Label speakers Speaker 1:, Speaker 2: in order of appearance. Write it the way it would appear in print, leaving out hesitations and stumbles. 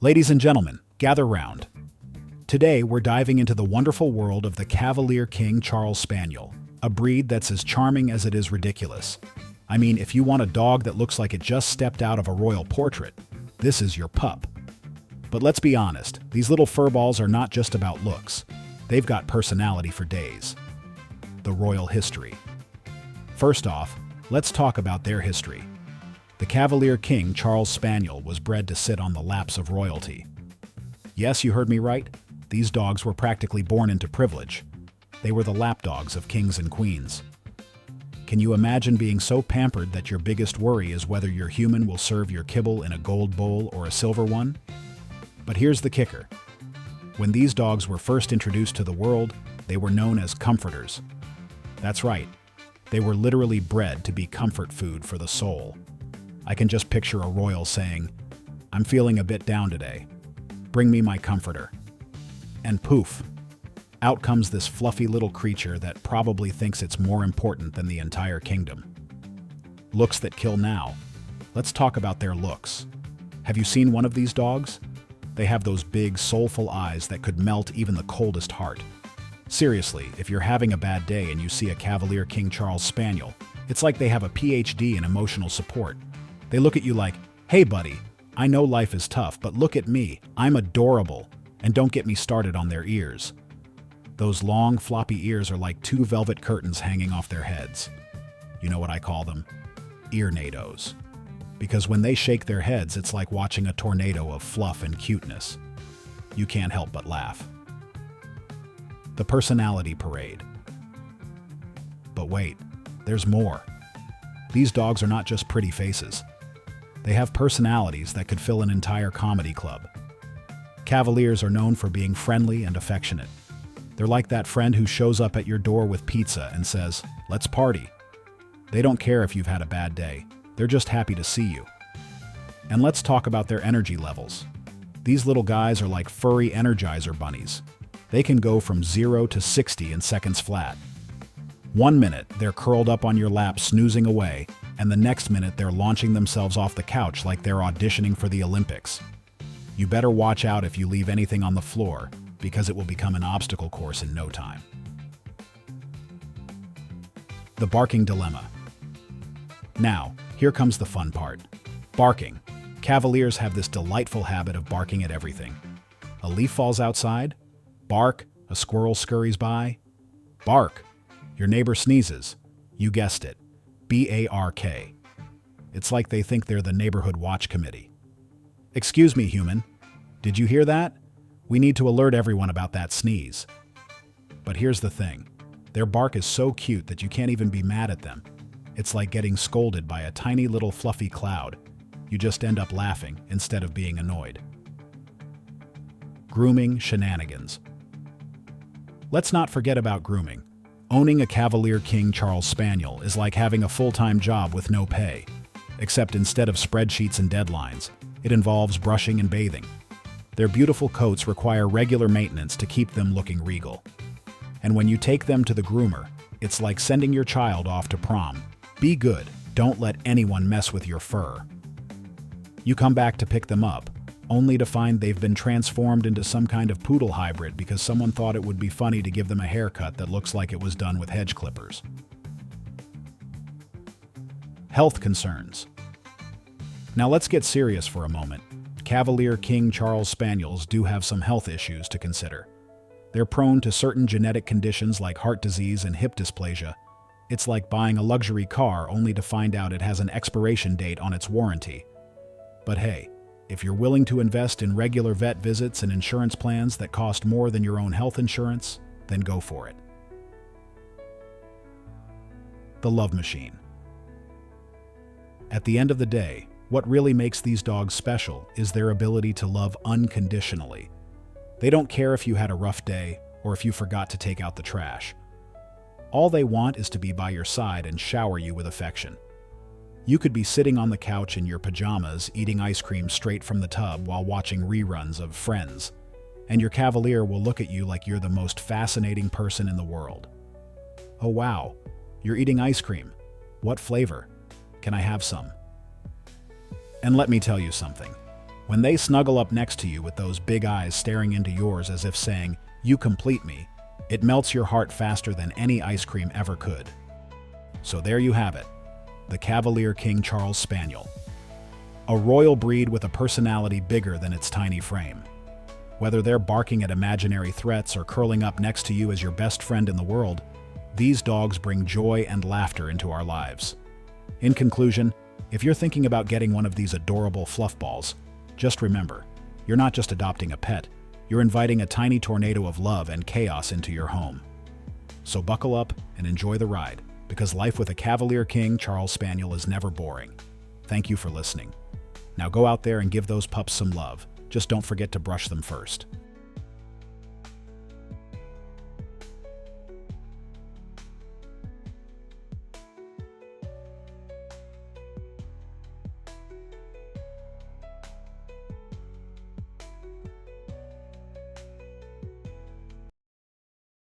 Speaker 1: Ladies and gentlemen, gather round. Today we're diving into the wonderful world of the Cavalier King Charles Spaniel, a breed that's as charming as it is ridiculous. I mean, if you want a dog that looks like it just stepped out of a royal portrait, this is your pup. But let's be honest, these little furballs are not just about looks. They've got personality for days. The royal history. First off, let's talk about their history. The Cavalier King Charles Spaniel was bred to sit on the laps of royalty. Yes, you heard me right. These dogs were practically born into privilege. They were the lapdogs of kings and queens. Can you imagine being so pampered that your biggest worry is whether your human will serve your kibble in a gold bowl or a silver one? But here's the kicker. When these dogs were first introduced to the world, they were known as comforters. That's right. They were literally bred to be comfort food for the soul. I can just picture a royal saying, "I'm feeling a bit down today. Bring me my comforter." And poof, out comes this fluffy little creature that probably thinks it's more important than the entire kingdom. Looks that kill now. Let's talk about their looks. Have you seen one of these dogs? They have those big, soulful eyes that could melt even the coldest heart. Seriously, if you're having a bad day and you see a Cavalier King Charles Spaniel, it's like they have a PhD in emotional support. They look at you like, "Hey buddy, I know life is tough, but look at me, I'm adorable." And don't get me started on their ears. Those long, floppy ears are like two velvet curtains hanging off their heads. You know what I call them? Earnados. Because when they shake their heads, it's like watching a tornado of fluff and cuteness. You can't help but laugh. The personality parade. But wait, there's more. These dogs are not just pretty faces. They have personalities that could fill an entire comedy club. Cavaliers are known for being friendly and affectionate. They're like that friend who shows up at your door with pizza and says, "Let's party." They don't care if you've had a bad day. They're just happy to see you. And let's talk about their energy levels. These little guys are like furry Energizer bunnies. They can go from 0 to 60 in seconds flat. 1 minute, they're curled up on your lap snoozing away, and the next minute they're launching themselves off the couch like they're auditioning for the Olympics. You better watch out if you leave anything on the floor, because it will become an obstacle course in no time. The barking dilemma. Now, here comes the fun part. Barking. Cavaliers have this delightful habit of barking at everything. A leaf falls outside? Bark. A squirrel scurries by? Bark. Your neighbor sneezes. You guessed it. BARK. It's like they think they're the neighborhood watch committee. "Excuse me, human. Did you hear that? We need to alert everyone about that sneeze." But here's the thing. Their bark is so cute that you can't even be mad at them. It's like getting scolded by a tiny little fluffy cloud. You just end up laughing instead of being annoyed. Grooming shenanigans. Let's not forget about grooming. Owning a Cavalier King Charles Spaniel is like having a full-time job with no pay. Except instead of spreadsheets and deadlines, it involves brushing and bathing. Their beautiful coats require regular maintenance to keep them looking regal. And when you take them to the groomer, it's like sending your child off to prom. Be good, don't let anyone mess with your fur. You come back to pick them up, only to find they've been transformed into some kind of poodle hybrid because someone thought it would be funny to give them a haircut that looks like it was done with hedge clippers. Health concerns. Now let's get serious for a moment. Cavalier King Charles Spaniels do have some health issues to consider. They're prone to certain genetic conditions like heart disease and hip dysplasia. It's like buying a luxury car only to find out it has an expiration date on its warranty. But hey, if you're willing to invest in regular vet visits and insurance plans that cost more than your own health insurance, then go for it. The love machine. At the end of the day, what really makes these dogs special is their ability to love unconditionally. They don't care if you had a rough day or if you forgot to take out the trash. All they want is to be by your side and shower you with affection. You could be sitting on the couch in your pajamas eating ice cream straight from the tub while watching reruns of Friends, and your Cavalier will look at you like you're the most fascinating person in the world. "Oh wow, you're eating ice cream. What flavor? Can I have some?" And let me tell you something. When they snuggle up next to you with those big eyes staring into yours as if saying, "You complete me," it melts your heart faster than any ice cream ever could. So there you have it, the Cavalier King Charles Spaniel. A royal breed with a personality bigger than its tiny frame. Whether they're barking at imaginary threats or curling up next to you as your best friend in the world, these dogs bring joy and laughter into our lives. In conclusion, if you're thinking about getting one of these adorable fluff balls, just remember, you're not just adopting a pet, you're inviting a tiny tornado of love and chaos into your home. So buckle up and enjoy the ride, because life with a Cavalier King Charles Spaniel is never boring. Thank you for listening. Now go out there and give those pups some love. Just don't forget to brush them first.